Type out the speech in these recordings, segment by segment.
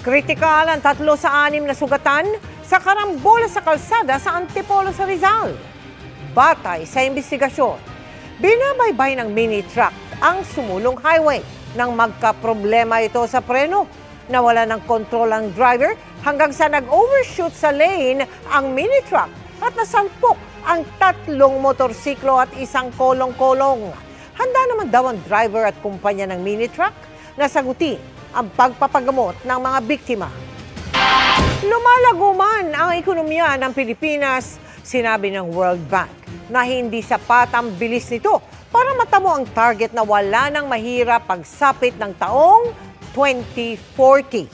Kritikal ang 3 sa 6 na sugatan sa karambola sa kalsada sa Antipolo sa Rizal. Batay sa investigasyon, binabaybay ng mini truck ang sumulong highway nang magkaproblema ito sa preno. Nawala ng kontrol ang driver hanggang sa nag-overshoot sa lane ang mini truck at nasampok ang 3 motorsiklo at 1 kolong-kolong. Handa naman daw ang driver at kumpanya ng mini truck na sagutin ang pagpapagamot ng mga biktima. Lumalago man ang ekonomiya ng Pilipinas, sinabi ng World Bank na hindi sapat ang bilis nito para matamo ang target na wala nang mahirap pagsapit ng taong 2040.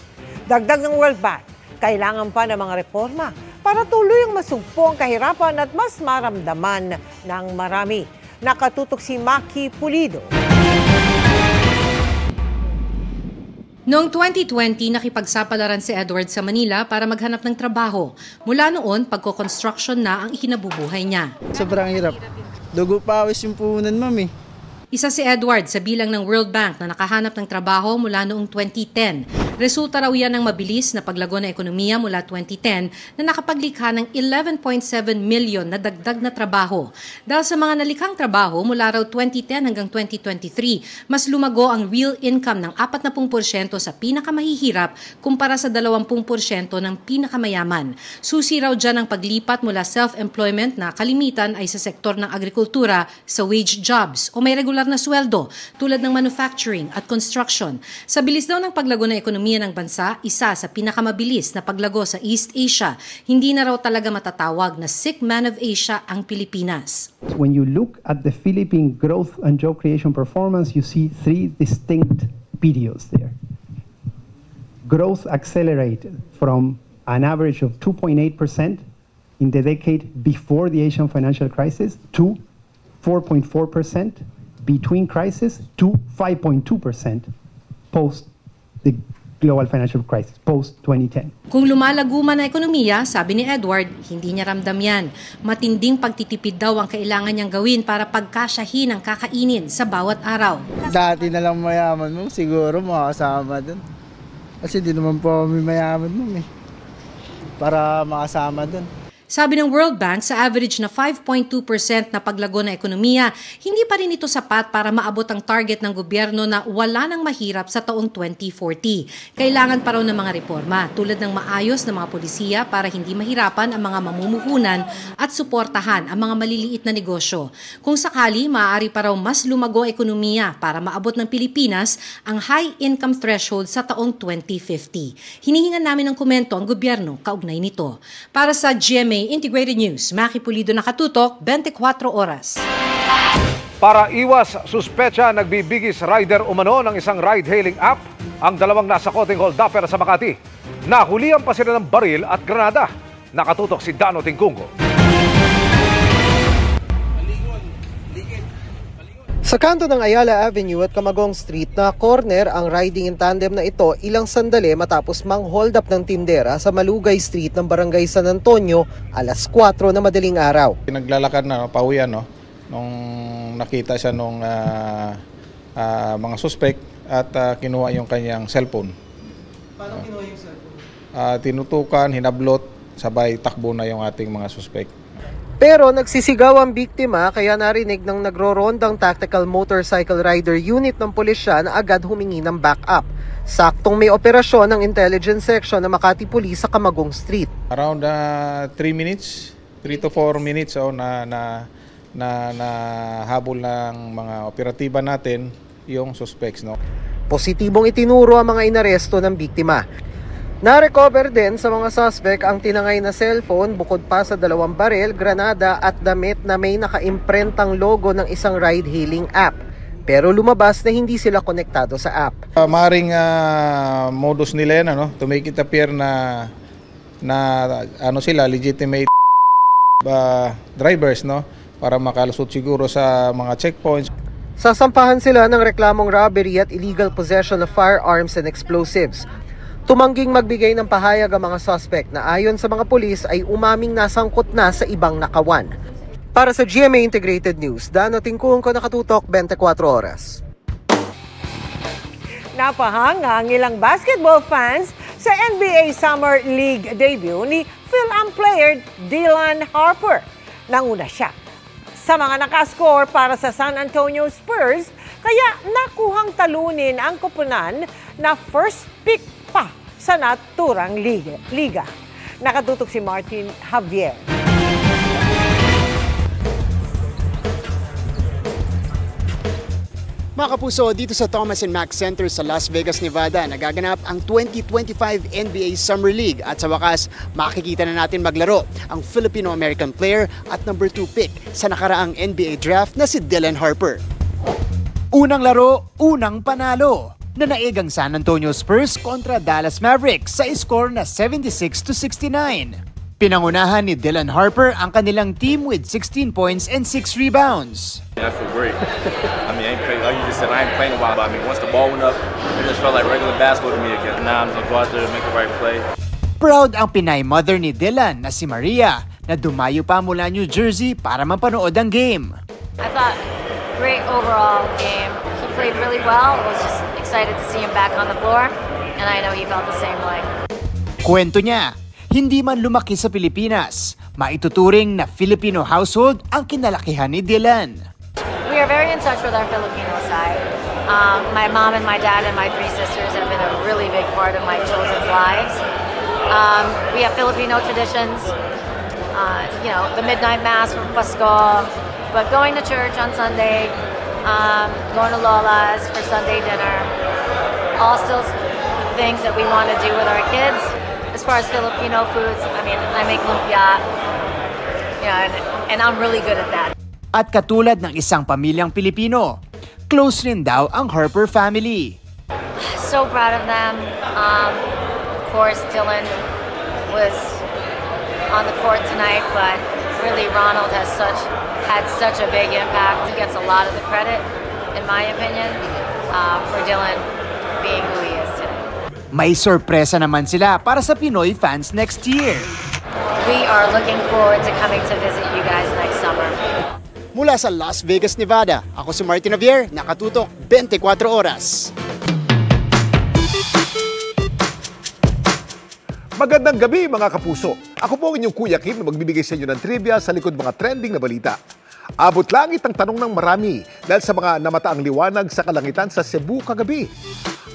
Dagdag ng World Bank, kailangan pa ng mga reforma para tuluyang masugpo ang kahirapan at mas maramdaman ng marami. Nakatutok si Maki Pulido. Noong 2020, nakipagsapalaran si Edward sa Manila para maghanap ng trabaho. Mula noon, pagko-construction na ang ikinabubuhay niya. Sobrang hirap. Dugo pawis yung puhunan, ma'am eh. Isa si Edward sa bilang ng World Bank na nakahanap ng trabaho mula noong 2010. Resulta raw yan ng mabilis na paglago ng ekonomiya mula 2010 na nakapaglikha ng 11.7 million na dagdag na trabaho. Dahil sa mga nalikhang trabaho mula raw 2010 hanggang 2023, mas lumago ang real income ng 40% sa pinakamahihirap kumpara sa 20% ng pinakamayaman. Susi raw dyan ang paglipat mula self-employment na kalimitan ay sa sektor ng agrikultura sa wage jobs o may regular na sweldo tulad ng manufacturing at construction. Sa bilis daw ng paglago ng ekonomiya ng bansa, isa sa pinakamabilis na paglago sa East Asia. Hindi na raw talaga matatawag na sick man of Asia ang Pilipinas. When you look at the Philippine growth and job creation performance, you see 3 distinct periods there. Growth accelerated from an average of 2.8% in the decade before the Asian financial crisis to 4.4% between crisis to 5.2% post the global financial crisis, post-2010. Kung lumalago man ang ekonomiya, sabi ni Edward, hindi niya ramdam yan. Matinding pagtitipid daw ang kailangan niyang gawin para pagkasyahin ang kakainin sa bawat araw. Dati na lang mayaman mo, siguro makasama dun. Kasi di naman po kami mayaman mo eh. Para makasama dun. Sabi ng World Bank, sa average na 5.2% na paglago ng ekonomiya, hindi pa rin ito sapat para maabot ang target ng gobyerno na wala nang mahirap sa taong 2040. Kailangan pa raw ng mga reforma tulad ng maayos na mga polisiya para hindi mahirapan ang mga mamumuhunan at suportahan ang mga maliliit na negosyo. Kung sakali, maaari pa raw mas lumago ang ekonomiya para maabot ng Pilipinas ang high income threshold sa taong 2050. Hinihingan namin ng komento ang gobyerno kaugnay nito. Para sa GMA Integrated News, Maki Pulido, nakatutok, 24 oras. Para iwas suspecha, nagbibigis rider umano ng isang ride-hailing app ang 2 nasakoting hold-upper sa Makati. Nahulihan pa sila ng baril at granada. Nakatutok si Dano Tingkungo. Sa kanto ng Ayala Avenue at Camagong Street na corner ang riding in tandem na ito ilang sandali matapos mang-hold up ng tindera sa Malugay Street ng Barangay San Antonio alas 4 na madaling araw. Naglalakad na pauwian nung nakita siya nung mga suspect at kinuha yung kanyang cellphone. Paano kinuha yung cellphone? Tinutukan, hinablot, sabay takbo na yung ating mga suspect. Pero nagsisigaw ang biktima kaya narinig ng nagro-rondang Tactical Motorcycle Rider Unit ng pulisya na agad humingi ng backup. Saktong may operasyon ng Intelligence Section ng Makati Police sa Camagong Street. Around 3 to 4 minutes na habol ng mga operatiba natin yung suspects. Positibong itinuro ang mga inaresto ng biktima. Na-recover din sa mga suspect ang tinangay na cellphone bukod pa sa 2 baril, granada at damit na may naka-imprentang logo ng isang ride-hailing app. Pero lumabas na hindi sila konektado sa app. Maring modus nila yan, to make it appear na sila legitimate drivers, para makalusot siguro sa mga checkpoints. Sasampahan sila ng reklamong robbery at illegal possession of firearms and explosives. Tumangging magbigay ng pahayag ang mga suspect na ayon sa mga pulis ay umaming nasangkot na sa ibang nakawan. Para sa GMA Integrated News, Dano Tingkungo, nakatutok, 24 oras. Napahanga ang ilang basketball fans sa NBA Summer League debut ni Phil-Am player Dylan Harper. Nanguna siya sa mga nakascore para sa San Antonio Spurs, kaya nakuhang talunin ang koponan na first pick pa sa naturang liga. Nakatutok si Martin Javier. Mga kapuso, dito sa Thomas & Mack Center sa Las Vegas, Nevada, nagaganap ang 2025 NBA Summer League at sa wakas, makikita na natin maglaro ang Filipino-American player at number 2 pick sa nakaraang NBA draft na si Dylan Harper. Unang laro, unang panalo. Nanaig ang San Antonio Spurs kontra Dallas Mavericks sa score na 76-69. Pinangunahan ni Dylan Harper ang kanilang team with 16 points and 6 rebounds. I feel great. I mean, like you just said, I ain't playing a while. But I mean, once the ball went up, it just felt like regular basketball to me again. Now I'm just going to go out there and make the right play. Proud ang Pinay mother ni Dylan na si Maria na dumayo pa mula New Jersey para mapanood ang game. I thought great overall game. He played really well. I was just excited to see him back on the floor, and I know he felt the same way. Kwento niya, hindi man lumaki sa Pilipinas, maituturing na Filipino household ang kinalakihan ni Dylan. We are very in touch with our Filipino side. My mom and my dad and my 3 sisters have been a really big part of my children's lives. We have Filipino traditions, you know, the midnight mass for Pasko, but going to church on Sunday, going to Lola's for Sunday dinner, all still things that we want to do with our kids. As far as Filipino foods, I mean, I make lumpia, you know, and I'm really good at that. At katulad ng isang pamilyang Pilipino, close rin daw ang Harper family. So proud of them. Of course, Dylan was on the court tonight, but really Ronald had such a big impact. He gets a lot of the credit, in my opinion, for Dylan being who he is today. May sorpresa naman sila para sa Pinoy fans next year. We are looking forward to coming to visit you guys next summer. Mula sa Las Vegas, Nevada, ako si Martin Javier, nakatutok 24 oras. Magandang gabi mga kapuso. Ako po ang inyong Kuya Kim na magbibigay sa inyo ng trivia sa likod mga trending na balita. Abot langit ang tanong ng marami dahil sa mga namataang liwanag sa kalangitan sa Cebu kagabi.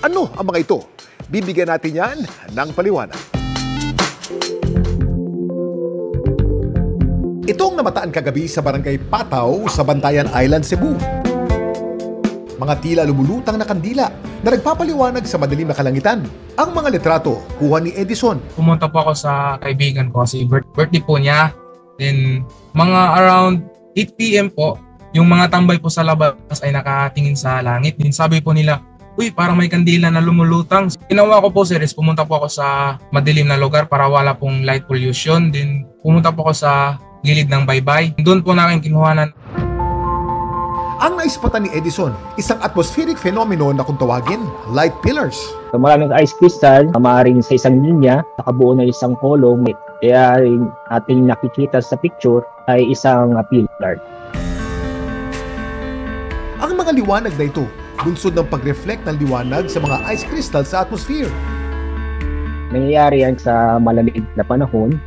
Ano ang mga ito? Bibigyan natin yan ng paliwanag. Ito ang namataan kagabi sa Barangay Pataw sa Bantayan Island, Cebu. Mga tila lumulutang na kandila na nagpapaliwanag sa madilim na kalangitan. Ang mga litrato, kuha ni Edison. Pumunta po ako sa kaibigan ko kasi birthday po niya. Then mga around 8 PM po, yung mga tambay po sa labas ay nakatingin sa langit. Then sabi po nila, uy, parang may kandila na lumulutang. Ginawa ko po series, pumunta po ako sa madilim na lugar para wala pong light pollution. Then pumunta po ako sa gilid ng baybay. Doon po namin kinuhanan. Ang naispatan ni Edison, isang atmospheric phenomenon na kung tawagin, light pillars. Maraming ice crystal, maaaring sa isang linya, nakabuo na isang kolong. Kaya ating nakikita sa picture ay isang pillar. Ang mga liwanag na ito, bunsod ng pag-reflect ng liwanag sa mga ice crystal sa atmosphere. Nangyayari yan sa malamig na panahon,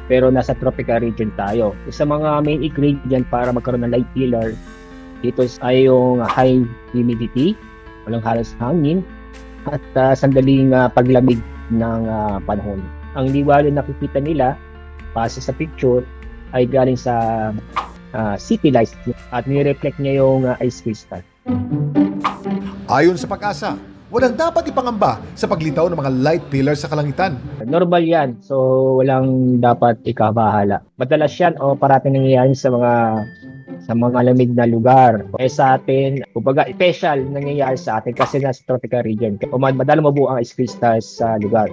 pero nasa tropical region tayo. Isa mga main ingredient para magkaroon ng light pillar dito ay yung high humidity, walang halos hangin, at sandaling paglamig ng panahon. Ang liwanag na nakikita nila, base sa picture, ay galing sa city lights at nire-reflect niya yung ice crystal. Ayon sa Pag-asa, walang dapat ipangamba sa paglitaw ng mga light pillars sa kalangitan. Normal yan, so walang dapat ikabahala. Madalas yan o parating nangyayari sa mga lamig na lugar. Eh sa atin, kumbaga special nangyayari sa atin kasi nasa tropical region. Madalang mabuo ang ice crystals sa lugar.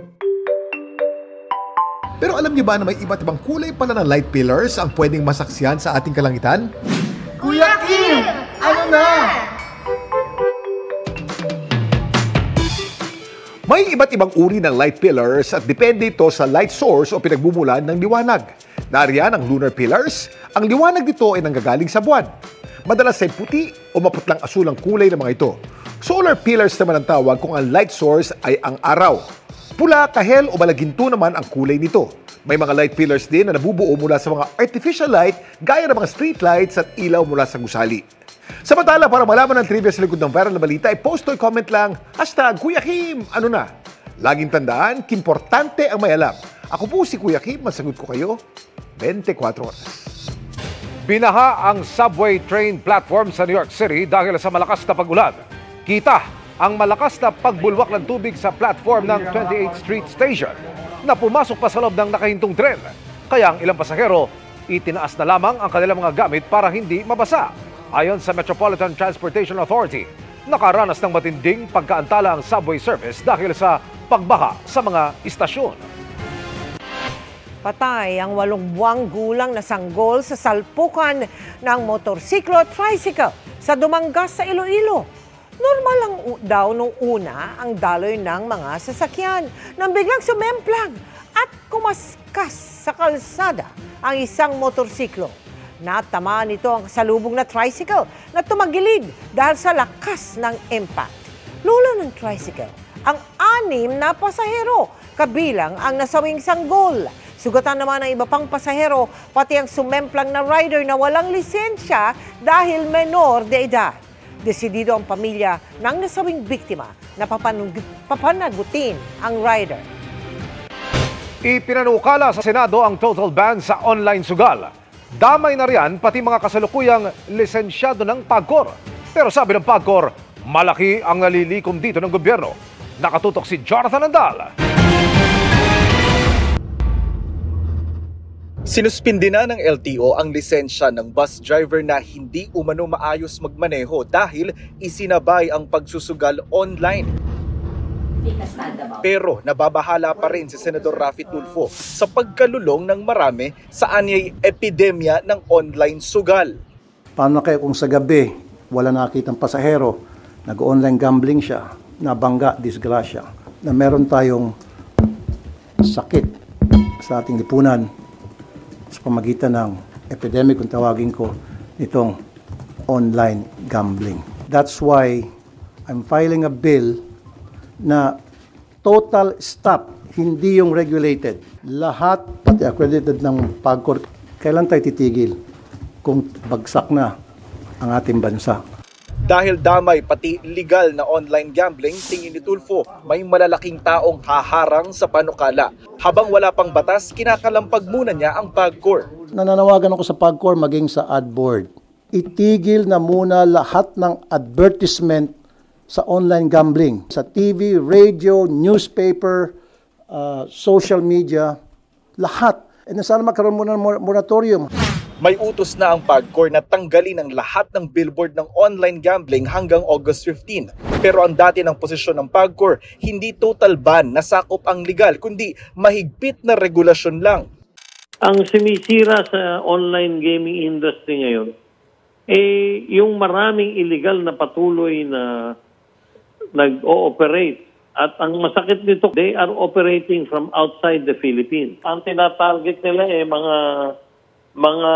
Pero alam niyo ba na may iba't ibang kulay pala ng light pillars ang pwedeng masaksihan sa ating kalangitan? Kuya Kim! Ano na? May iba't ibang uri ng light pillars at depende ito sa light source o pinagbumulan ng liwanag. Nariyan ang lunar pillars. Ang liwanag dito ay nanggagaling sa buwan. Madalas ay puti o maputlang asul ang kulay ng mga ito. Solar pillars naman ang tawag kung ang light source ay ang araw. Pula, kahel o malaginto naman ang kulay nito. May mga light pillars din na nabubuo mula sa mga artificial light gaya ng mga street lights at ilaw mula sa gusali. Samantala, para malaman ang trivia sa likod ng viral na balita, i-post o i-comment lang, #Kuya Kim, ano na? Laging tandaan, kimportante ang may alam. Ako po si Kuya Kim, masagot ko kayo 24 oras. Binaha ang subway train platform sa New York City dahil sa malakas na pag-ulan. Kita ang malakas na pagbulwak ng tubig sa platform ng 28th Street Station na pumasok pa sa loob ng nakahintong tren. Kaya ang ilang pasahero, itinaas na lamang ang kanilang mga gamit para hindi mabasa. Ayon sa Metropolitan Transportation Authority, nakaranas ng matinding pagkaantala ang subway service dahil sa pagbaha sa mga istasyon. Patay ang 8 buwang gulang na sanggol sa salpukan ng motorsiklo at tricycle sa Dumangas sa Iloilo. Normal lang daw nung una ang daloy ng mga sasakyan nang biglang sumemplang at kumaskas sa kalsada ang isang motorsiklo. Natamaan nito ang kasalubong na tricycle na tumagilid dahil sa lakas ng impact. Lula ng tricycle ang 6 na pasahero, kabilang ang nasawing sanggol. Sugatan naman ng iba pang pasahero, pati ang sumemplang na rider na walang lisensya dahil menor de edad. Desidido ang pamilya ng nasawing biktima na papanagutin ang rider. Ipinanukala sa Senado ang total ban sa online sugal. Damay na riyan pati mga kasalukuyang lisensyado ng PAGCOR. Pero sabi ng PAGCOR, malaki ang nalilikom dito ng gobyerno. Nakatutok si Jonathan Andal. Sinuspindi na ng LTO ang lisensya ng bus driver na hindi umano maayos magmaneho dahil isinabay ang pagsusugal online. Pero nababahala pa rin si Senador Raffy Tulfo sa pagkalulong ng marami sa anyay epidemya ng online sugal. Paano kaya kung sa gabi wala nakitang pasahero, nag-online gambling siya, nabangga, disgrasya, na meron tayong sakit sa ating lipunan sa pamagitan ng epidemic, kung tawagin ko, itong online gambling. That's why I'm filing a bill na total stop, hindi yung regulated. Lahat, pati accredited ng PAGCOR, kailan tayo titigil kung bagsak na ang ating bansa? Dahil damay pati legal na online gambling, tingin ni Tulfo may malalaking taong haharang sa panukala. Habang wala pang batas, kinakalampag muna niya ang PAGCOR. Nananawagan ako sa PAGCOR maging sa ad board. Itigil na muna lahat ng advertisement sa online gambling. Sa TV, radio, newspaper, social media, lahat. And sana magkaroon muna ng moratorium. May utos na ang PAGCOR na tanggalin ang lahat ng billboard ng online gambling hanggang August 15. Pero ang dati ng posisyon ng PAGCOR, hindi total ban na sakop ang legal, kundi mahigpit na regulasyon lang. Ang sinisira sa online gaming industry ngayon, yung maraming illegal na patuloy na nag-ooperate. At ang masakit nito, they are operating from outside the Philippines. Ang tinatarget nila mga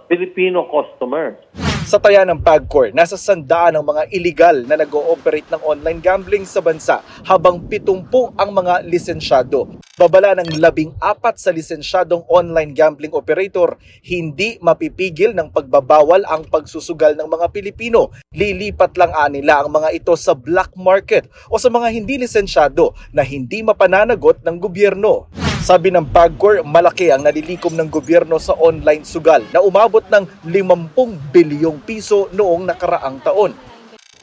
Filipino customers. Sa taya ng PAGCOR, nasa 100 ang mga illegal na nag-ooperate ng online gambling sa bansa habang 70 ang mga lisensyado. Babala ng 14 sa lisensyadong online gambling operator, hindi mapipigil ng pagbabawal ang pagsusugal ng mga Pilipino. Lilipat lang nila ang mga ito sa black market o sa mga hindi lisensyado na hindi mapananagot ng gobyerno. Sabi ng PAGCOR, malaki ang nalilikom ng gobyerno sa online sugal na umabot ng 50 bilyong piso noong nakaraang taon.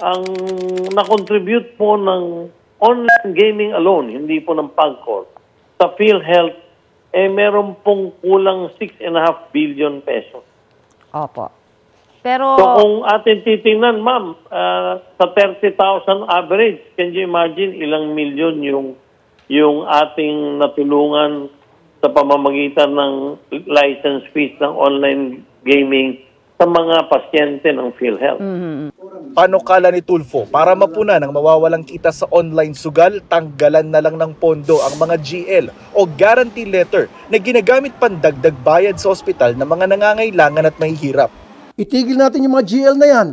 Ang na-contribute po ng online gaming alone, hindi po ng PAGCOR, sa PhilHealth, meron pong kulang 6.5 billion pesos. Opo. Pero... So kung atin titingnan, ma'am, sa 30,000 average, can you imagine ilang milyon yung ating natulungan sa pamamagitan ng license fees ng online gaming sa mga pasyente ng PhilHealth. Panukala ni Tulfo, para mapunan ang mawawalang kita sa online sugal, tanggalan na lang ng pondo ang mga GL o guarantee letter na ginagamit pandagdag bayad sa ospital ng mga nangangailangan at mahihirap. Itigil natin yung mga GL na yan.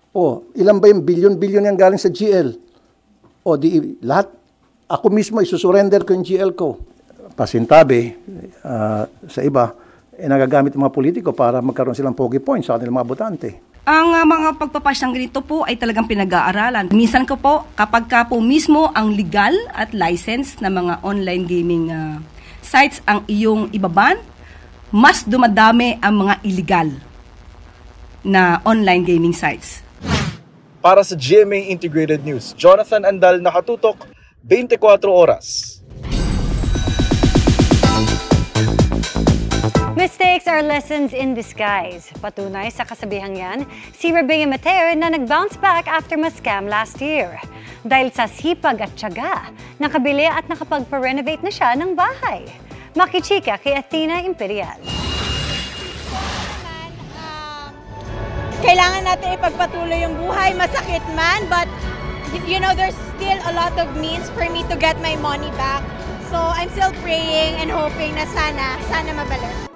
O, ilan ba yung bilyon-bilyon yan galing sa GL? O, di lahat ako mismo isusurrender ko yung GL ko. Pasintabi sa iba, nagagamit ng mga politiko para magkaroon silang pogi points sa kanilang mga botante. Ang mga pagpapass ng ganito po ay talagang pinag-aaralan. Minsan ko po, kapag ka po mismo ang legal at license na mga online gaming sites ang iyong ibaban, mas dumadami ang mga illegal na online gaming sites. Para sa GMA Integrated News, Jonathan Andal, nakatutok, 24 oras. Mistakes are lessons in disguise. Patunay sa kasabihang yan, si Rebea Mateo na nag-bounce back after ma-scam last year. Dahil sa sipag at tiyaga, nakabili at nakapagpa-renovate na siya ng bahay. Makichika kay Athena Imperial. Kailangan natin ipagpatuloy yung buhay, masakit man, but you know, there's still a lot of means for me to get my money back. So I'm still praying and hoping na sana mabalik.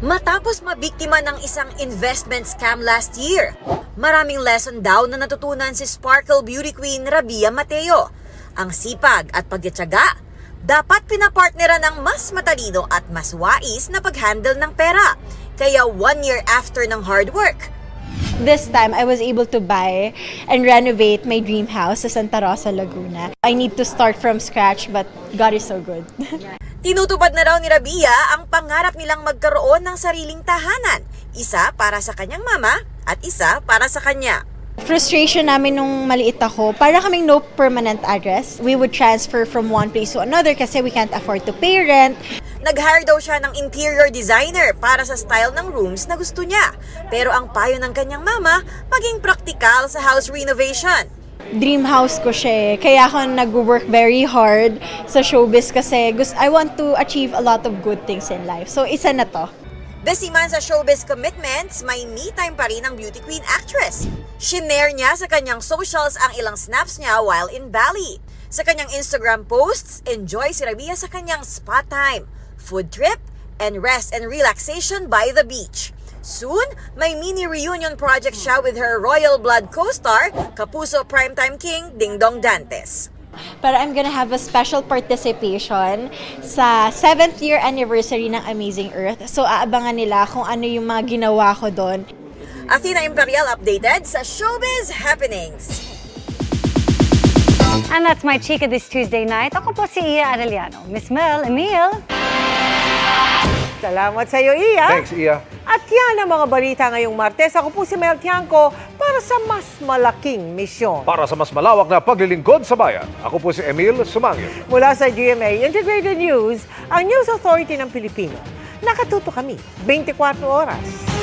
Matapos mabiktima ng isang investment scam last year, maraming lesson daw na natutunan si Sparkle Beauty Queen Rebea Mateo. Ang sipag at pagtitiyaga, dapat pinapartneran ng mas matalino at mas wais na pag-handle ng pera. Kaya 1 year after ng hard work, this time, I was able to buy and renovate my dream house sa Santa Rosa, Laguna. I need to start from scratch, but God is so good. tinutupad na raw ni Rebea ang pangarap nilang magkaroon ng sariling tahanan. Isa para sa kanyang mama at isa para sa kanya. Frustration namin nung maliit ako, para kaming no permanent address. We would transfer from one place to another kasi we can't afford to pay rent. Nag-hire daw siya ng interior designer para sa style ng rooms na gusto niya. Pero ang payo ng kanyang mama, maging praktikal sa house renovation. Dream house ko siya, kaya ako nag-work very hard sa showbiz kasi I want to achieve a lot of good things in life. So isa na to. Busy man sa showbiz commitments, may me time pa rin ang beauty queen actress. Shinare niya sa kanyang socials ang ilang snaps niya while in Bali. Sa kanyang Instagram posts, enjoy si Rebea sa kanyang spa time, food trip, and rest and relaxation by the beach. Soon, may mini reunion project siya with her royal blood co-star, Kapuso Primetime King Ding Dong Dantes. But I'm gonna have a special participation sa 7th year anniversary ng Amazing Earth. So aabangan nila kung ano yung mga ginawa ko doon. Athena Imperial updated sa Showbiz Happenings. And that's my chika this Tuesday night. Ako po si Iya Arellano. Miss Mel, Emil. Salamat sa iyo, Iya. Thanks, Iya. At yan ang mga balita ngayong Martes. Ako po si Mel Tiangco para sa mas malaking misyon. Para sa mas malawak na paglilingkod sa bayan, ako po si Emil Sumangil. Mula sa GMA Integrated News, ang News Authority ng Pilipino. Nakatuto kami 24 oras.